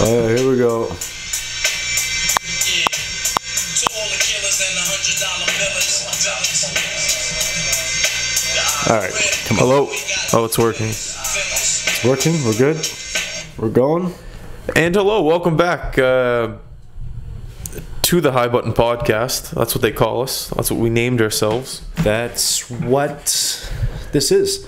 Alright, here we go. Alright, come on. Hello. Oh, it's working. It's working? We're good? We're going? And hello, welcome back to the High Button Podcast. That's what they call us. That's what we named ourselves. That's what this is.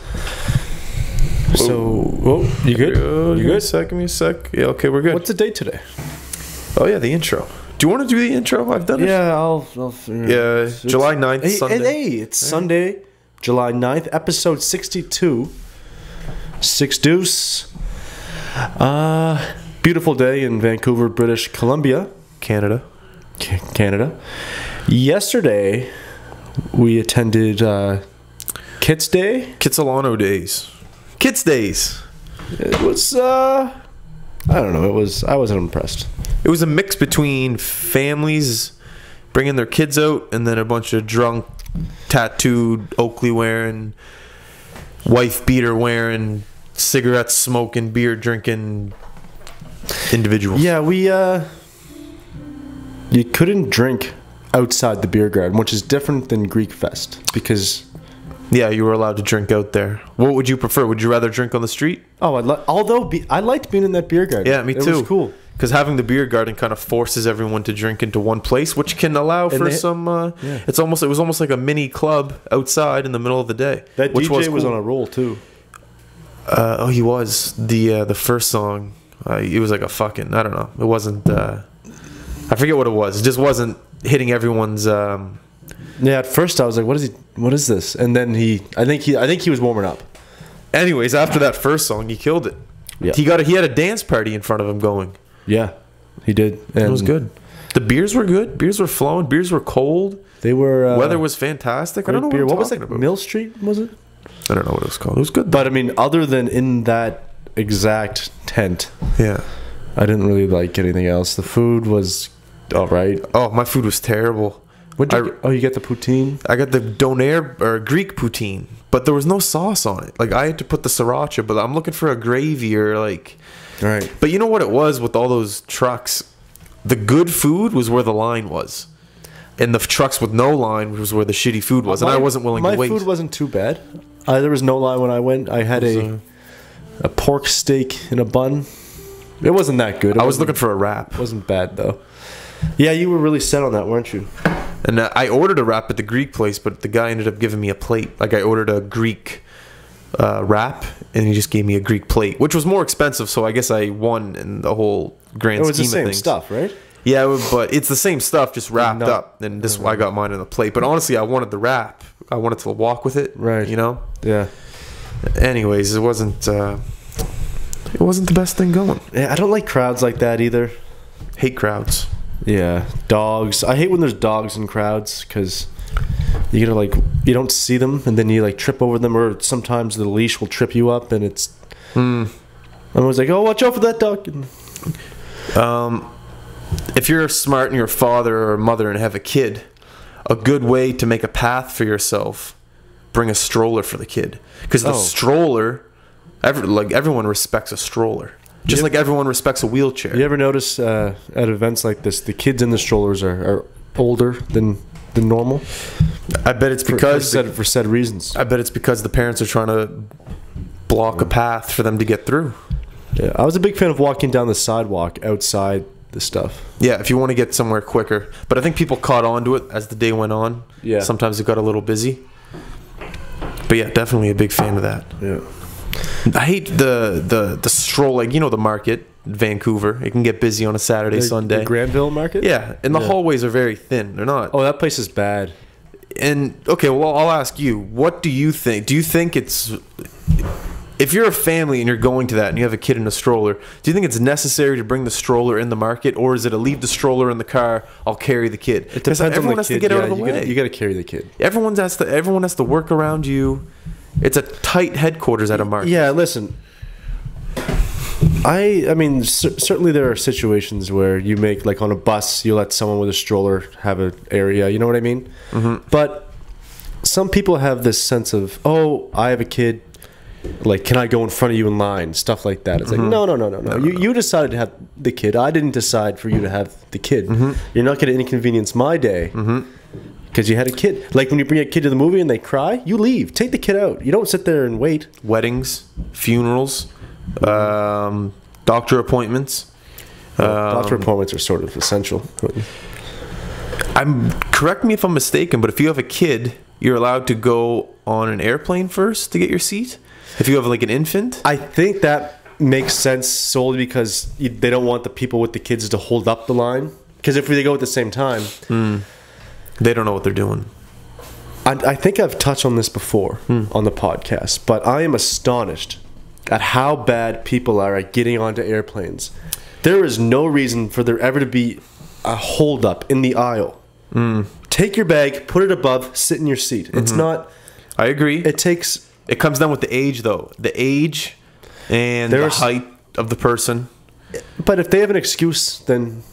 So, you good? You good? Give me a sec. Yeah, okay, we're good. What's the date today? Oh, yeah, the intro. Do you want to do the intro? I've done it. Yeah, I'll Yeah, July 9th, Sunday. Hey, it's Sunday, July 9th, episode 62. Six Deuce. Beautiful day in Vancouver, British Columbia. Canada. Yesterday, we attended Kids Day. Kitsilano Days. Kids Days. It was, I don't know, I wasn't impressed. It was a mix between families bringing their kids out and then a bunch of drunk, tattooed, Oakley wearing, wife beater wearing, cigarette smoking, beer drinking individuals. Yeah, you couldn't drink outside the beer garden, which is different than Greek Fest because... Yeah, you were allowed to drink out there. What would you prefer? Would you rather drink on the street? Oh, I liked being in that beer garden. Yeah, me too. It was cool. Because having the beer garden kind of forces everyone to drink into one place, which can allow for some... Yeah. It was almost like a mini club outside in the middle of the day. That which DJ was cool. on a roll, too. Oh, he was. The first song, it was like a fucking... I don't know. It wasn't... I forget what it was. It just wasn't hitting everyone's... Yeah, at first I was like, what is this? And then I think he was warming up. Anyways, after that first song, he killed it. Yeah. He had a dance party in front of him going. Yeah, he did. And it was good. The beers were good. Beers were flowing. Beers were cold. They were... weather was fantastic. I don't know beer. what was talking it? about. Mill Street, was it? I don't know what it was called. It was good, though. But, I mean, other than in that exact tent, yeah, I didn't really like anything else. The food was all right. Oh, my food was terrible. You get the poutine? I got the donair or Greek poutine, but there was no sauce on it. Like, I had to put the sriracha, but I'm looking for a gravy or like... Right. But you know what it was with all those trucks? The good food was where the line was. And the trucks with no line was where the shitty food was. And I wasn't willing to wait. My food wasn't too bad. There was no line when I went. I had a pork steak in a bun. It wasn't that good. I was looking for a wrap. It wasn't bad, though. Yeah, you were really set on that, weren't you? And I ordered a wrap at the Greek place, but the guy ended up giving me a plate. Like, I ordered a Greek wrap, and he just gave me a Greek plate, which was more expensive, so I guess I won in the whole grand scheme of things. It was the same stuff, right? Yeah, but it's the same stuff, just wrapped up, and this I got mine in the plate. But honestly, I wanted the wrap. I wanted to walk with it, right? You know? Yeah. Anyways, it wasn't the best thing going. Yeah, I don't like crowds like that either. Hate crowds. Yeah, dogs. I hate when there's dogs in crowds because you gotta you don't see them and then you trip over them, or sometimes the leash will trip you up and it's. I was like, oh, watch out for that dog. If you're smart and you're a father or a mother and have a kid, a good way to make a path for yourself, bring a stroller for the kid, because the stroller, everyone respects a stroller. Just like everyone respects a wheelchair. You ever notice at events like this, the kids in the strollers are older than normal? I bet it's because... For said reasons. I bet it's because the parents are trying to block a path for them to get through. Yeah, I was a big fan of walking down the sidewalk outside the stuff. Yeah, if you want to get somewhere quicker. But I think people caught on to it as the day went on. Yeah. Sometimes it got a little busy. But yeah, definitely a big fan of that. Yeah. I hate the stroll, the market in Vancouver. It can get busy on a Saturday, Sunday. The Granville market? Yeah, and the hallways are very thin. They're not. Oh, that place is bad. And, okay, well, I'll ask you, what do you think? Do you think it's... If you're a family and you're going to that and you have a kid in a stroller, do you think it's necessary to bring the stroller in the market, or is it leave the stroller in the car, I'll carry the kid? It depends on the kid. Everyone has to get out of the way. You got to carry the kid. Everyone has to work around you. It's a tight headquarters at a market. Yeah, listen. I mean, certainly there are situations where you make, on a bus, you let someone with a stroller have an area. You know what I mean? Mm-hmm. But some people have this sense of, oh, I have a kid. like, can I go in front of you in line? Stuff like that. It's like, no. You decided to have the kid. I didn't decide for you to have the kid. You're not going to inconvenience my day because you had a kid. Like when you bring a kid to the movie and they cry, you leave. Take the kid out. You don't sit there and wait. Weddings, funerals, doctor appointments. Doctor appointments are sort of essential. Correct me if I'm mistaken, but if you have a kid, you're allowed to go on an airplane first to get your seat. If you have like an infant, I think that makes sense solely because they don't want the people with the kids to hold up the line. Because if they go at the same time, they don't know what they're doing. I think I've touched on this before on the podcast, but I am astonished at how bad people are at getting onto airplanes. There is no reason for there ever to be a hold up in the aisle. Take your bag, put it above, sit in your seat. It's not. I agree. It comes down with the age, though. The age and the height of the person. But if they have an excuse, then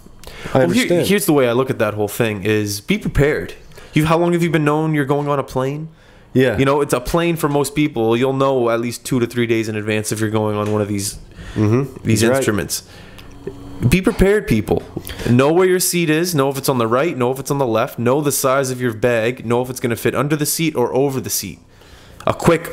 I understand. Here's the way I look at that whole thing: is be prepared. How long have you been known you're going on a plane? Yeah. You know, it's a plane for most people. You'll know at least 2 to 3 days in advance if you're going on one of these instruments. Right. Be prepared, people. Know where your seat is. Know if it's on the right. Know if it's on the left. Know the size of your bag. Know if it's going to fit under the seat or over the seat. A quick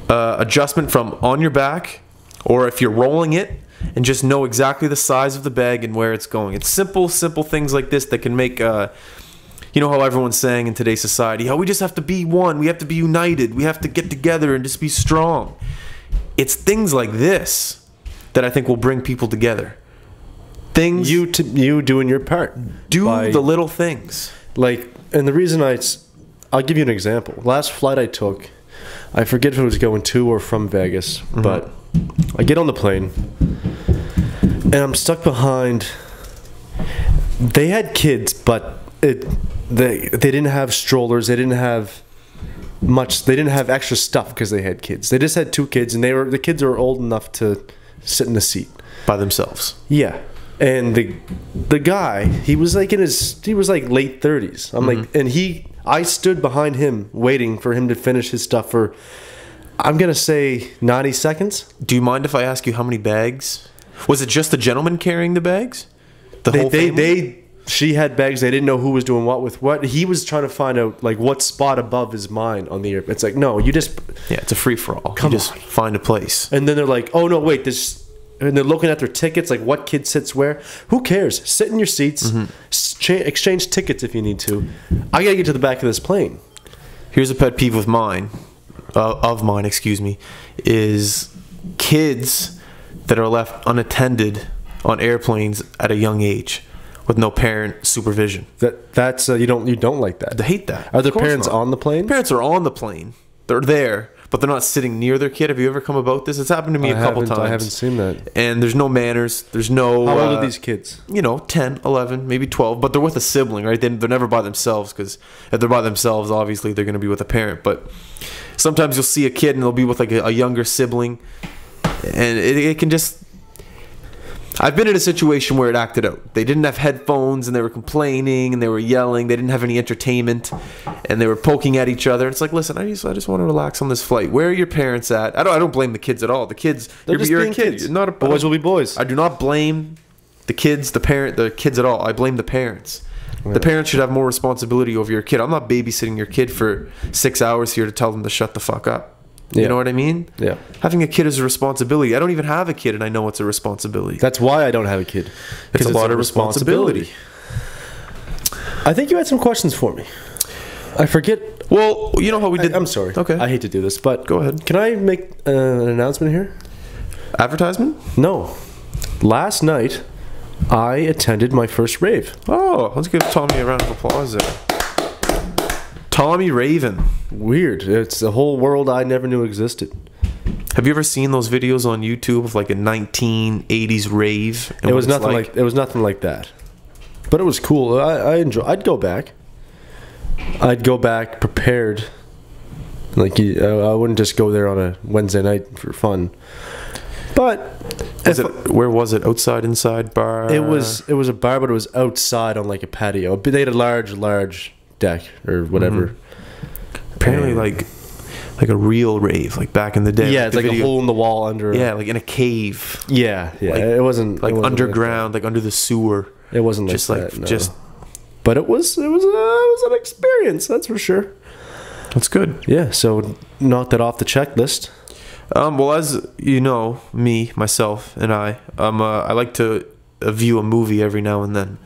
adjustment from on your back, or if you're rolling it, and just know exactly the size of the bag and where it's going. It's simple things like this that can make... you know how everyone's saying in today's society, how we just have to be one. We have to be united. We have to get together and just be strong. It's things like this that I think will bring people together. Things you doing your part. Do the little things. Like, and the reason I'll give you an example. Last flight I took, I forget if it was going to or from Vegas, but I get on the plane and I'm stuck behind. They had kids, but they didn't have strollers. They didn't have much. They didn't have extra stuff because they had kids. They just had 2 kids, and the kids were old enough to sit in the seat by themselves. Yeah. And the guy, he was like late 30s. I'm like, and I stood behind him waiting for him to finish his stuff for, I'm gonna say 90 seconds. Do you mind if I ask you how many bags? Was it just the gentleman carrying the bags? Whole family? She had bags. They didn't know who was doing what with what. He was trying to find out like what spot above is mine on the air. It's like, no, you just it's a free for all. You just find a place. And then they're like, oh no, wait, this. And they're looking at their tickets, like what kid sits where. Who cares? Sit in your seats, exchange tickets if you need to. I gotta get to the back of this plane. Here's a pet peeve of mine, is kids that are left unattended on airplanes at a young age with no parent supervision. That's you don't like that. I hate that. Are the parents on the plane? Parents are on the plane. They're there, but they're not sitting near their kid. Have you ever come about this? It's happened to me a couple times. I haven't seen that. And there's no manners. There's no... How old are these kids? 10, 11, maybe 12. But they're with a sibling, right? They're never by themselves, because if they're by themselves, obviously they're going to be with a parent. But sometimes you'll see a kid and they'll be with like a younger sibling. And it can just... I've been in a situation where it acted out. They didn't have headphones and they were complaining and they were yelling. They didn't have any entertainment and they were poking at each other. It's like, listen, I just want to relax on this flight. Where are your parents at? I don't blame the kids at all. The kids, you're a kid. Kids. You're not a boys will be boys. I do not blame the kids, the kids at all. I blame the parents. Yeah. The parents should have more responsibility over your kid. I'm not babysitting your kid for 6 hours here to tell them to shut the fuck up. You know what I mean? Yeah. Having a kid is a responsibility. I don't even have a kid, and I know it's a responsibility. That's why I don't have a kid. It's a lot of responsibility. I think you had some questions for me. I forget. Well, you know how we did... I'm sorry. Okay. I hate to do this, but... Go ahead. Can I make an announcement here? Advertisement? No. Last night, I attended my first rave. Oh, let's give Tommy a round of applause there. Tommy Raven. Weird. It's a whole world I never knew existed. Have you ever seen those videos on YouTube of like a 1980s rave? It was nothing like that. But it was cool. I enjoy. I'd go back. I'd go back prepared. Like I wouldn't just go there on a Wednesday night for fun. But where was it? Outside, inside, bar? It was a bar, but it was outside on like a patio. They had a large deck or whatever. Apparently, like like a real rave, like back in the day. Yeah, it's like a hole in the wall under. Yeah, like in a cave. Yeah. Like, it wasn't like it wasn't underground, like under the sewer. It wasn't just like like that, no. just. But it was an experience, that's for sure. That's good. Yeah, so knock that off the checklist. Well, as you know, myself, and I like to view a movie every now and then.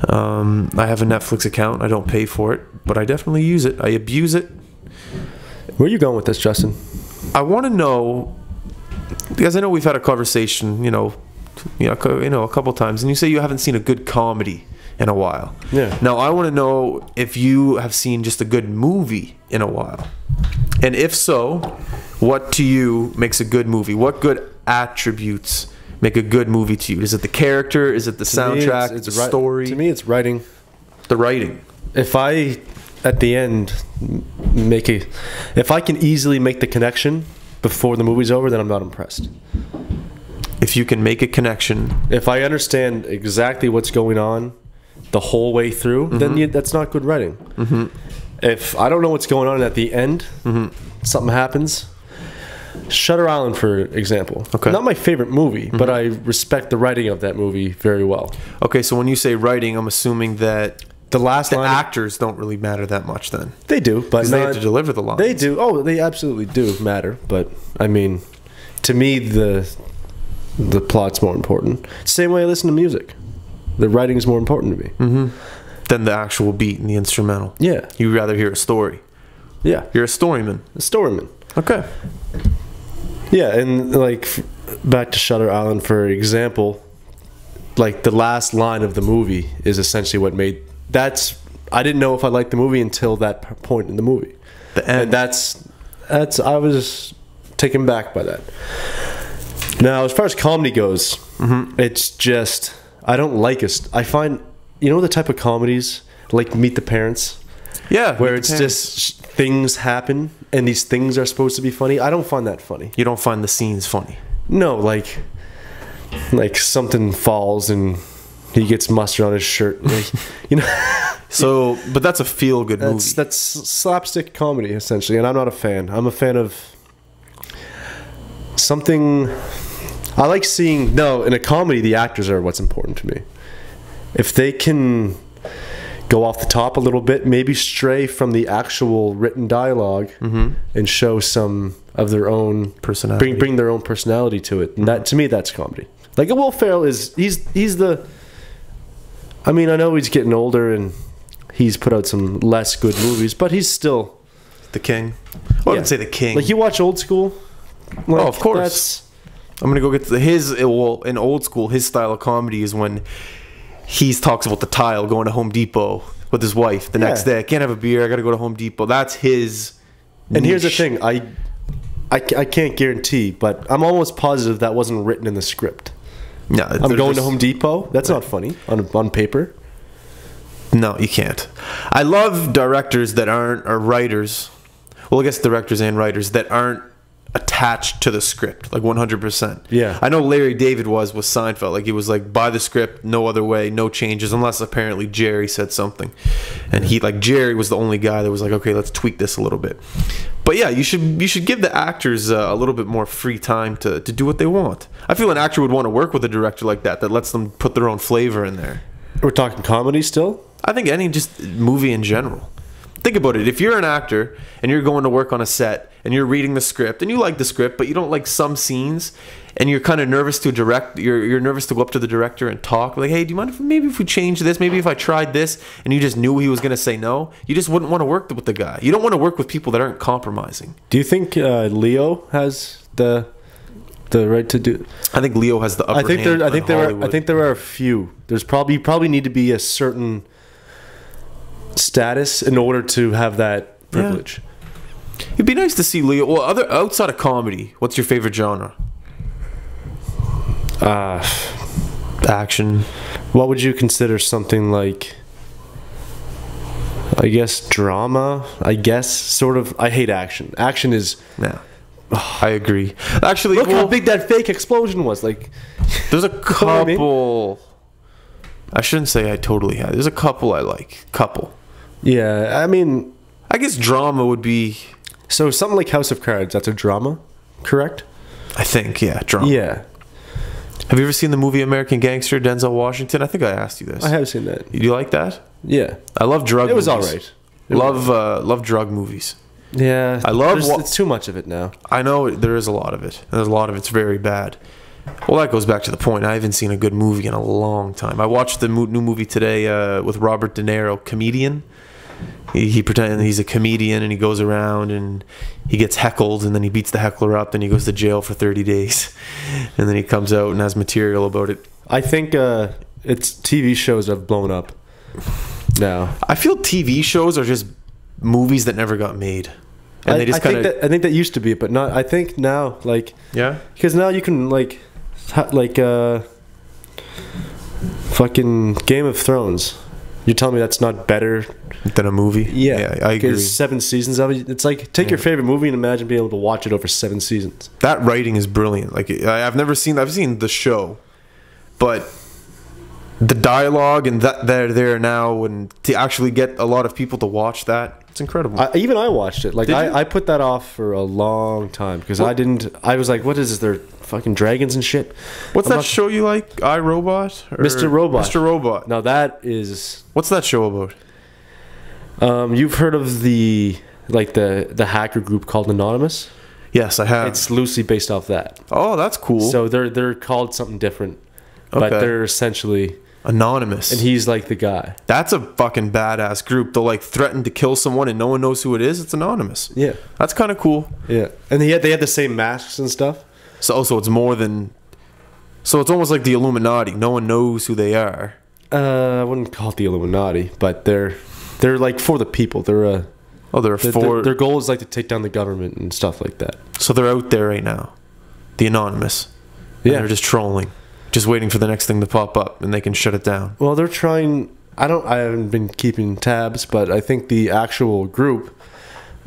I have a Netflix account. I don't pay for it, but I definitely use it. I abuse it. Where are you going with this, Justin? I want to know, because I know we've had a conversation, a couple times, and you say you haven't seen a good comedy in a while. Yeah. Now I want to know if you have seen just a good movie in a while, and if so, what to you makes a good movie? What good attributes make a good movie to you? Is it the character? Is it the soundtrack? It's the story? To me, it's writing. The writing. If I, at the end, if I can easily make the connection before the movie's over, then I'm not impressed. If you can make a connection. If I understand exactly what's going on the whole way through, then that's not good writing. If I don't know what's going on and at the end, something happens. Shutter Island, for example. Okay. Not my favorite movie, but I respect the writing of that movie very well. Okay, so when you say writing, I'm assuming that the actors don't really matter that much then. They do, but they have to deliver the lines. They do. Oh, they absolutely do matter. But I mean, to me, the plot's more important. Same way I listen to music. The writing is more important to me. Than the actual beat and the instrumental. Yeah. You'd rather hear a story. Yeah. You're a storyman. A storyman. Okay. Yeah, and like back to Shutter Island, for example, like the last line of the movie is essentially what made I didn't know if I liked the movie until that point in the movie. The end. And I was taken back by that. Now, as far as comedy goes, it's just I don't like it. I find the type of comedies like Meet the Parents. Yeah, where it's just things happen and these things are supposed to be funny. I don't find that funny. You don't find the scenes funny? No, like something falls and he gets mustard on his shirt. So, but that's a feel-good movie. That's slapstick comedy, essentially, and I'm not a fan. I'm a fan of something. I like seeing. No, in a comedy, the actors are what's important to me. If they can go off the top a little bit, maybe stray from the actual written dialogue and show some of their own personality, bring their own personality to it, and that to me, that's comedy. Like Will Ferrell he's the. I mean, I know he's getting older and he's put out some less good movies, but he's still the king. I wouldn't say the king. Like you watch Old School. Like, of course. I'm gonna go get in Old School. His style of comedy is when he talks about the tile going to Home Depot with his wife the next day. I can't have a beer. I got to go to Home Depot. That's his. And niche. Here's the thing: I can't guarantee, but I'm almost positive that wasn't written in the script. No, I'm going to Home Depot. That's not funny on paper. No, you can't. I love directors that aren't, or writers. Well, I guess directors and writers that aren't attached to the script, like 100%. Yeah. I know Larry David was with Seinfeld. Like, he was like, by the script, no other way, no changes, unless apparently Jerry said something. And Jerry was the only guy that was like, okay, let's tweak this a little bit. But yeah, you should give the actors a little bit more free time to do what they want. I feel an actor would want to work with a director like that lets them put their own flavor in there. We're talking comedy still? I think any just movie in general. Think about it. If you're an actor and you're going to work on a set and you're reading the script and you like the script, but you don't like some scenes, and you're kind of nervous to direct, you're nervous to go up to the director and talk, like, hey, do you mind if we change this? Maybe if I tried this, and you just knew he was going to say no, you just wouldn't want to work with the guy. You don't want to work with people that aren't compromising. Do you think Leo has the right to do? I think Leo has the upper hand. I think there are a few. There's probably need to be a certain status in order to have that privilege. Yeah. It'd be nice to see Leo. Well, outside of comedy, what's your favorite genre? Action. What would you consider something like? I guess drama. I guess sort of. I hate action. Action is. Yeah. I agree. Actually, look how big that fake explosion was. Like, there's a couple. I shouldn't say I totally had. There's a couple I like. Couple. Yeah, I mean, I guess drama would be. So something like House of Cards, that's a drama, correct? I think, yeah, drama. Yeah. Have you ever seen the movie American Gangster, Denzel Washington? I think I asked you this. I have seen that. You like that? Yeah. I love drug movies. It was all right. Love drug movies. Yeah. I love it's too much of it now. I know there is a lot of it. There's a lot of it's very bad. Well, that goes back to the point. I haven't seen a good movie in a long time. I watched the new movie today with Robert De Niro, Comedian. He pretends he's a comedian and he goes around and he gets heckled and then he beats the heckler up and he goes to jail for 30 days and then he comes out and has material about it. I think it's TV shows have blown up now. I feel TV shows are just movies that never got made. And they just I think that used to be it, but not. I think now, like, yeah, because now you can fucking Game of Thrones. You're telling me that's not better than a movie? Yeah, I agree. 7 seasons of it. It's like take your favorite movie and imagine being able to watch it over 7 seasons. That writing is brilliant. Like I've seen the show, but the dialogue and that they're there now, and to actually get a lot of people to watch that, it's incredible. Even I watched it. Like I put that off for a long time because I was like, what is this? They're fucking dragons and shit. What's that show you like? I, Robot? Mr. Robot. Mr. Robot. Now that is. What's that show about? You've heard of the hacker group called Anonymous? Yes, I have. It's loosely based off that. Oh, that's cool. So they're called something different, but they're essentially Anonymous. And he's like the guy. That's a fucking badass group. They'll like threaten to kill someone and no one knows who it is. It's anonymous. Yeah, that's kind of cool. Yeah, and they had the same masks and stuff. So it's more than. So it's almost like the Illuminati. No one knows who they are. I wouldn't call it the Illuminati, but they're like for the people. Their goal is like to take down the government and stuff like that. So they're out there right now, the Anonymous. Yeah, they're just trolling, just waiting for the next thing to pop up, and they can shut it down. Well, they're trying. I haven't been keeping tabs, but I think the actual group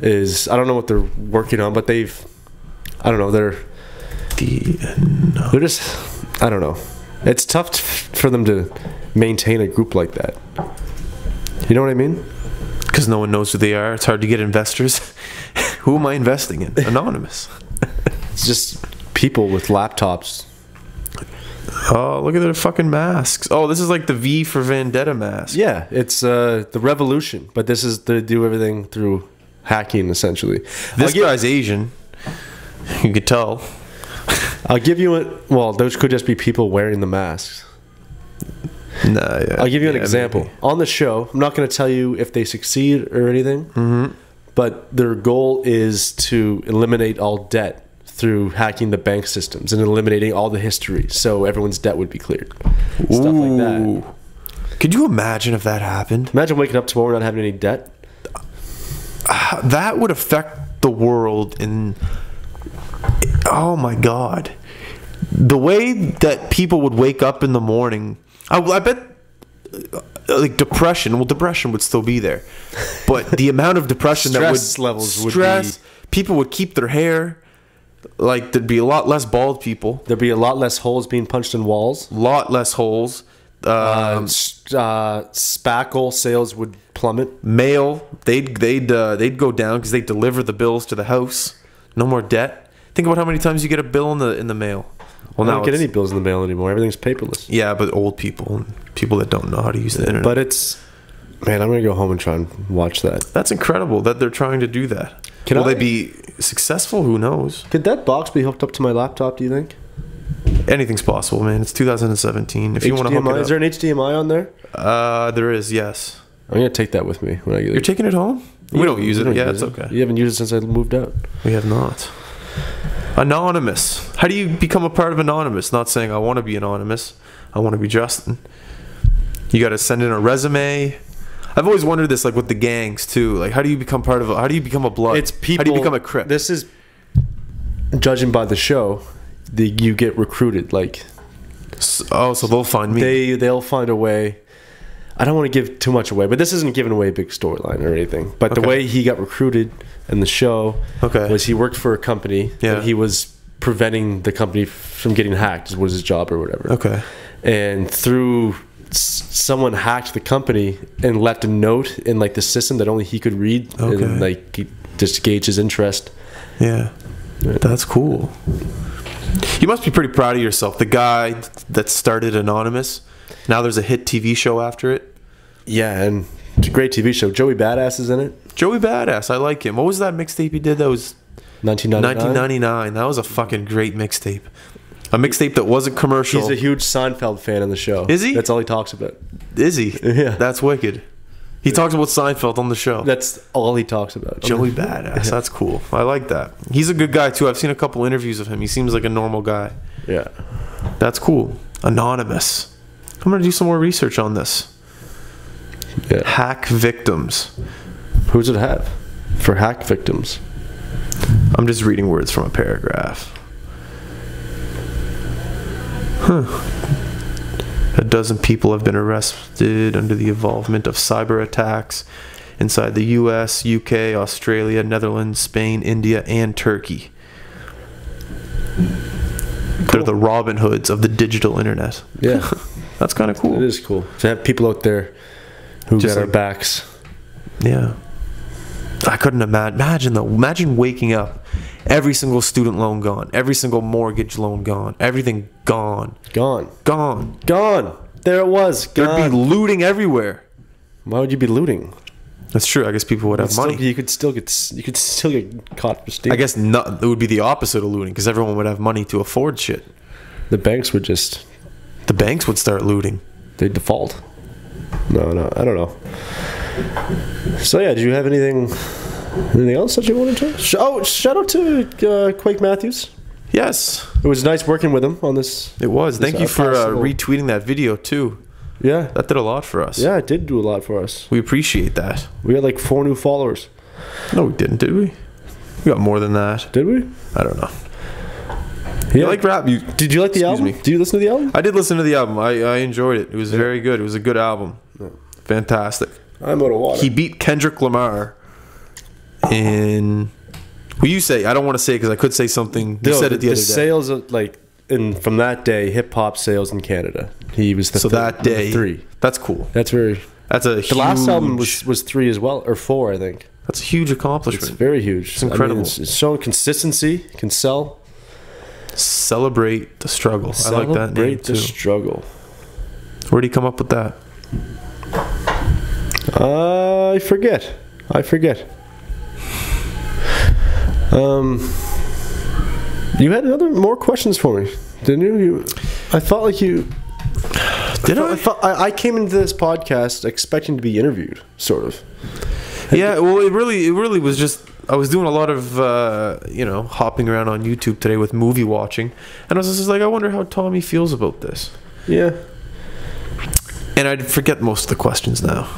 is. I don't know what they're working on, but they've. I don't know. They're just. I don't know. It's tough for them to maintain a group like that. You know what I mean? Because no one knows who they are. It's hard to get investors. Who am I investing in? Anonymous. It's just people with laptops. Oh, look at their fucking masks. Oh, this is like the V for Vendetta mask. Yeah, it's the Revolution, but this is to do everything through hacking, essentially. This guy's Asian. You could tell. I'll give you well, those could just be people wearing the masks. Nah, yeah. I'll give you an example. Maybe. On the show, I'm not going to tell you if they succeed or anything, but their goal is to eliminate all debt through hacking the bank systems and eliminating all the history, so everyone's debt would be cleared. Stuff like that. Could you imagine if that happened? Imagine waking up tomorrow not having any debt. That would affect the world in... Oh my God. The way that people would wake up in the morning... I bet like depression would still be there, but the amount of depression stress levels would be, people would keep their hair, like there'd be a lot less bald people, there'd be a lot less holes being punched in walls, lot less holes, spackle sales would plummet, mail they'd go down because they deliver the bills to the house. No more debt. Think about how many times you get a bill in the mail. Well, I don't get any bills in the mail anymore. Everything's paperless. Yeah, but old people and people that don't know how to use the internet. But man, I'm going to go home and try and watch that. That's incredible that they're trying to do that. Will they be successful? Who knows? Could that box be hooked up to my laptop, do you think? Anything's possible, man. It's 2017. If you want to hook it up. Is there an HDMI on there? There is, yes. I'm going to take that with me when I get it. You're taking it home? We don't use it. Yeah, it's okay. You haven't used it since I moved out. We have not. Anonymous. How do you become a part of Anonymous? Not saying I want to be anonymous. I want to be Justin. You got to send in a resume. I've always wondered this, like with the gangs too. Like, how do you become part of? How do you become a blood? It's people. How do you become a Crip? This is judging by the show. You get recruited. Like, so they'll find me. They'll find a way. I don't want to give too much away, but this isn't giving away a big storyline or anything. But the way he got recruited in the show was he worked for a company and he was preventing the company from getting hacked, was his job or whatever. Okay. And through someone hacked the company and left a note in like the system that only he could read and like just gauge his interest. Yeah. That's cool. You must be pretty proud of yourself. The guy that started Anonymous, now there's a hit TV show after it. Yeah, and it's a great TV show. Joey Badass is in it. Joey Badass, I like him. What was that mixtape he did? That was 1999. That was a fucking great mixtape. A mixtape that wasn't commercial. He's a huge Seinfeld fan in the show. Is he? That's all he talks about. Is he? Yeah. That's wicked. He talks about Seinfeld on the show. That's all he talks about. Joey Badass. That's cool. I like that. He's a good guy, too. I've seen a couple interviews of him. He seems like a normal guy. Yeah. That's cool. Anonymous. I'm going to do some more research on this. Yeah. Hack victims. Who does it have for hack victims? I'm just reading words from a paragraph. A dozen people have been arrested under the involvement of cyber attacks inside the US, UK, Australia, Netherlands, Spain, India, and Turkey. Cool. They're the Robin Hoods of the digital internet. Yeah. That's kind of cool. It is cool to have people out there who just got our backs. Yeah. I couldn't imagine though. Imagine waking up, every single student loan gone, every single mortgage loan gone, everything gone. Gone. There it was. Gone. There'd be looting everywhere. Why would you be looting? That's true. I guess people would have money. You could still get caught for stealing. I guess it would be the opposite of looting because everyone would have money to afford shit. The banks would just. The banks would start looting. They'd default. No, I don't know. So yeah, did you have anything else that you wanted to? Shout out to Quake Matthews. Yes, it was nice working with him on this. It was. Thank you for retweeting that video too. Yeah, that did a lot for us. Yeah, it did do a lot for us. We appreciate that. We had like 4 new followers. No, we didn't, did we? We got more than that. Did we? I don't know. Yeah. You like rap? Did you like the album? Did you listen to the album? I did listen to the album. I enjoyed it. It was very good. It was a good album. Yeah. Fantastic. I'm out of water. He beat Kendrick Lamar in... Well, you say. I don't want to say it because I could say something. You said it the other day. Sales of, from that day, hip-hop sales in Canada. He was that day, 3. That's cool. That's a huge... The last album was 3 as well, or 4, I think. That's a huge accomplishment. It's very huge. It's incredible. It's showing consistency. Can sell. Celebrate the struggle. I like that name too. Celebrate the struggle. Where'd he come up with that? I forget. You had more questions for me, didn't you? I thought like you. I came into this podcast expecting to be interviewed, sort of. Yeah, well, it really was just. I was doing a lot of hopping around on YouTube today with movie watching, and I was just like, I wonder how Tommy feels about this. Yeah. And I forget most of the questions now.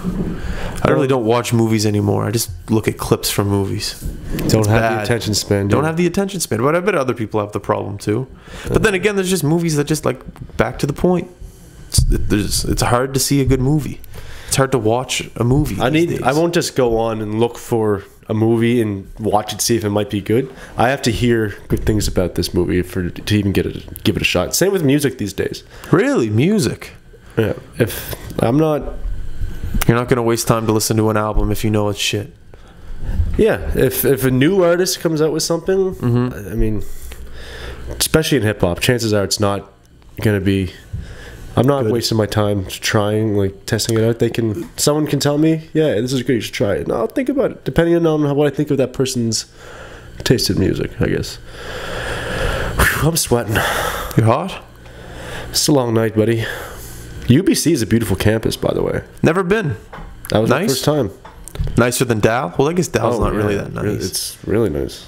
I really don't watch movies anymore. I just look at clips from movies. Don't have the attention span. Don't have the attention span. But I bet other people have the problem too. But then again, there's just movies that just back to the point. It's hard to see a good movie. It's hard to watch a movie. I won't just go on and look for a movie and watch it, see if it might be good. I have to hear good things about this movie to even give it a shot. Same with music these days. Really, music. Yeah, if I'm not... You're not going to waste time to listen to an album if you know it's shit. Yeah, if a new artist comes out with something, I mean, especially in hip-hop, chances are it's not going to be... I'm not wasting my time trying, testing it out. Someone can tell me, yeah, this is good, you should try it. And I'll think about it, depending on what I think of that person's taste in music, I guess. Whew, I'm sweating. You're hot? It's a long night, buddy. UBC is a beautiful campus, by the way. Never been. That was my first time. Nicer than Dow? Well, I guess Dow's not really that nice. It's really nice.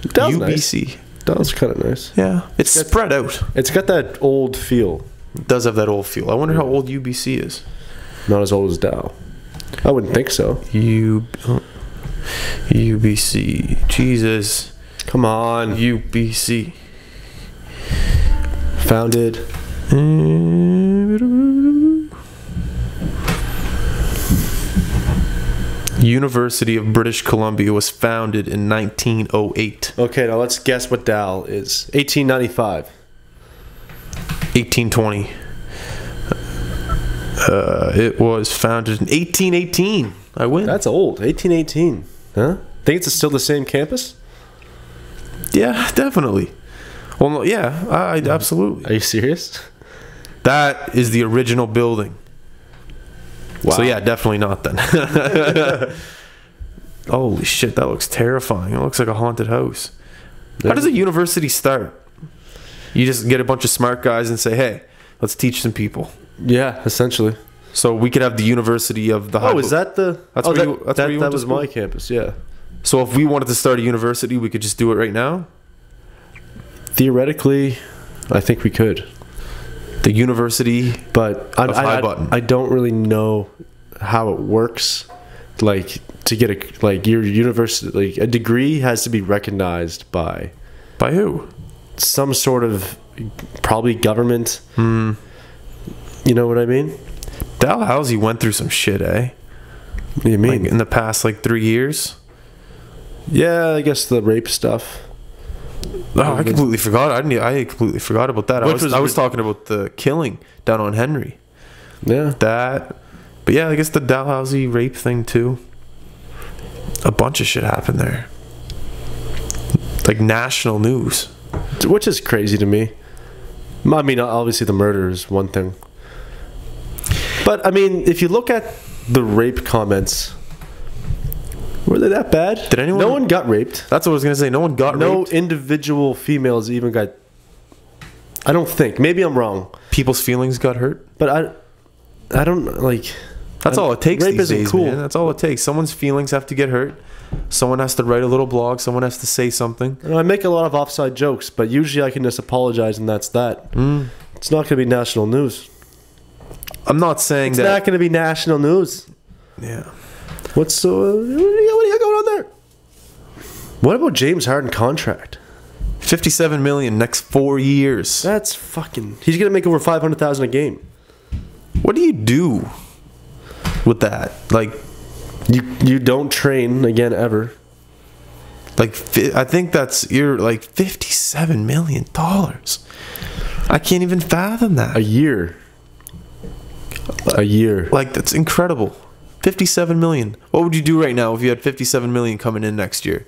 Dow's UBC. Nice. Dow's kind of nice. Yeah. It's spread out. It's got that old feel. It does have that old feel. I wonder how old UBC is. Not as old as Dow. I wouldn't think so. UBC. Jesus. Come on. UBC. Founded. University of British Columbia was founded in 1908. Okay, now let's guess what Dow is. 1895. 1820. It was founded in 1818. I win. That's old. 1818. Huh? Think it's still the same campus? Yeah, definitely. Well, no, yeah, I absolutely. Are you serious? That is the original building. Wow. So yeah, definitely not then. Holy shit, that looks terrifying. It looks like a haunted house. How does a university start? You just get a bunch of smart guys and say, hey, let's teach some people. Yeah, essentially. So we could have the University of the... Oh, is that the... That's oh, where you, that's where you that went to was school? my campus, yeah. So if we wanted to start a university, we could just do it right now? Theoretically, I think we could. The University But High Button. I don't really know how it works. Like, to get a... Like, your university... Like, a degree has to be recognized by... By who? Some sort of... Probably government. You know what I mean? Dalhousie went through some shit, eh? What do you mean? Like in the past, 3 years? Yeah, I guess the rape stuff. Oh, I completely forgot. I completely forgot about that. I was talking about the killing down on Henry. Yeah. That. But yeah, I guess the Dalhousie rape thing too. A bunch of shit happened there. Like national news. Which is crazy to me. I mean, obviously the murder is one thing. But, I mean, if you look at the rape comments, were they that bad? Did anyone... No one got raped. That's what I was going to say. No one got raped. No individual females even got... I don't think. Maybe I'm wrong. People's feelings got hurt? But I don't, like... That's all it takes rape these isn't days, cool. man. That's all it takes. Someone's feelings have to get hurt. Someone has to write a little blog. Someone has to say something. I make a lot of offside jokes, but usually I can just apologize and that's that. It's not going to be national news. I'm not saying It's that... not going to be national news. Yeah. What do you got going on there? What about James Harden contract? $57 million next 4 years. That's fucking... He's going to make over $500,000 a game. What do you do with that? Like... You don't train again ever. Like, I think you're like $57 million. I can't even fathom that. A year. Like, that's incredible. $57 million. What would you do right now if you had $57 million coming in next year?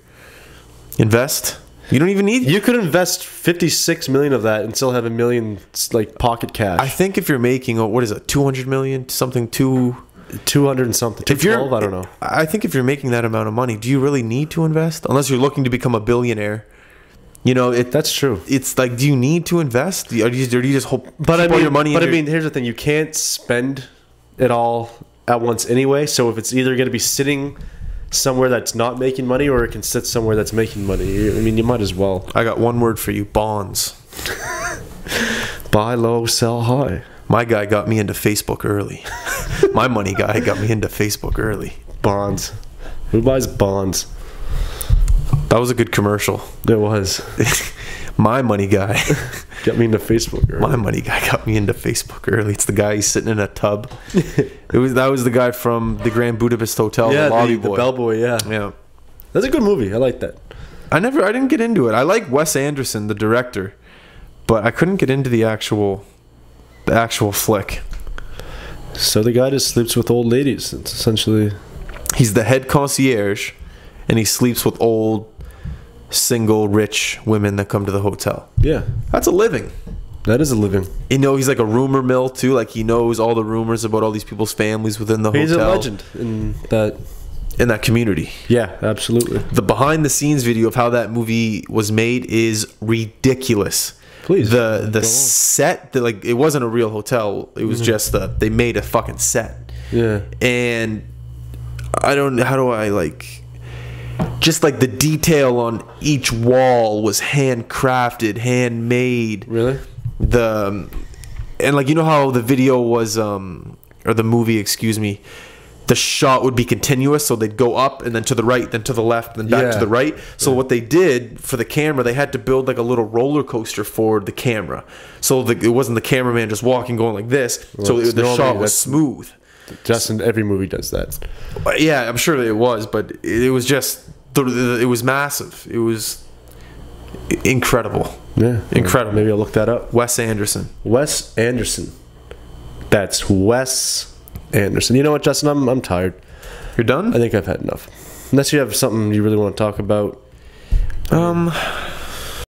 Invest? You don't even need... You could invest $56 million of that and still have $1 million, like, pocket cash. I think if you're making, what is it, $200 million? Something 200 and something. 212, I don't know. I think if you're making that amount of money, do you really need to invest? Unless you're looking to become a billionaire. You know, that's true. It's like, do you need to invest? Or do you just hope but I mean, all your money? But I mean, here's the thing: you can't spend it all at once anyway. So if it's either going to be sitting somewhere that's not making money, or it can sit somewhere that's making money, I mean, you might as well. I got one word for you: bonds. Buy low, sell high. My guy got me into Facebook early. My money guy got me into Facebook early. Bonds. Who buys bonds? That was a good commercial. It was. My money guy got me into Facebook early. My money guy got me into Facebook early. It's the guy who's sitting in a tub. That was the guy from the Grand Budapest Hotel. Yeah, the lobby the boy. bellboy. Yeah, yeah. That's a good movie. I like that. I didn't get into it. I like Wes Anderson, the director, but I couldn't get into the actual flick. So the guy just sleeps with old ladies. It's essentially... He's the head concierge, and he sleeps with old, single, rich women that come to the hotel. Yeah. That's a living. That is a living. You know, he's like a rumor mill, too. Like, he knows all the rumors about all these people's families within the hotel. He's a legend in that community. Yeah, absolutely. The behind-the-scenes video of how that movie was made is ridiculous. Please. The set, like, it wasn't a real hotel. It was just they made a fucking set. Yeah. And how do I, like, just like the detail on each wall was handcrafted, handmade. Really? And like, you know how the video was, or the movie, excuse me, the shot would be continuous, so they'd go up and then to the right, then to the left, then back to the right. So what they did for the camera, they had to build like a little roller coaster for the camera, so it wasn't the cameraman just walking going like this. Well, so the shot was smooth. Justin, every movie does that. Yeah, I'm sure it was, but it was just it was massive. It was incredible. Yeah, incredible. Maybe I'll look that up. Wes Anderson. Wes Anderson. That's Wes Anderson. You know what, Justin? I'm tired. You're done? I think I've had enough. Unless you have something you really want to talk about.